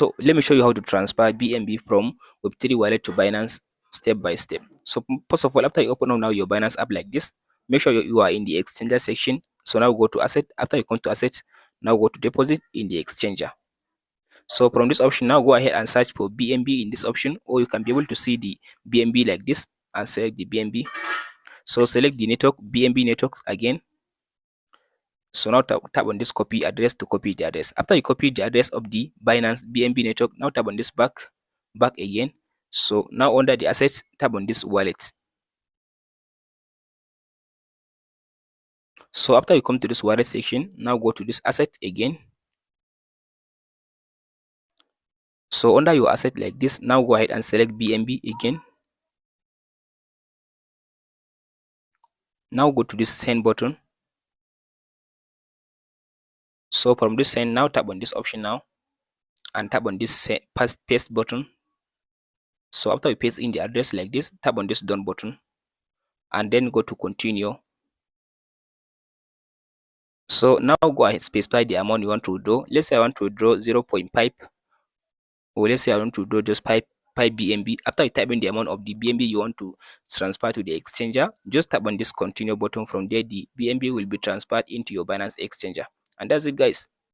So let me show you how to transfer BNB from Web3 wallet to Binance step by step. So first of all, after you open up now your Binance app like this, make sure you are in the exchanger section. So now go to asset. After you come to asset, now go to deposit in the exchanger. So from this option, now go ahead and search for BNB in this option, or you can be able to see the BNB like this and select the BNB. So select the network, BNB networks again. So now tap on this copy address to copy the address. After you copy the address of the Binance BNB network, now tap on this back again. So now under the assets, tap on this wallet. So after you come to this wallet section, now go to this asset again. So under your asset like this, now go ahead and select BNB again. Now go to this send button. So from this send, now tap on this option now and tap on this paste button. So after you paste in the address like this, tap on this done button and then go to continue. So now go ahead, specify the amount you want to withdraw. Let's say I want to withdraw 0.5, or let's say I want to withdraw just 5 BNB. After you type in the amount of the BNB you want to transfer to the exchanger, just tap on this continue button. From there, the BNB will be transferred into your Binance exchanger. And that's it, guys.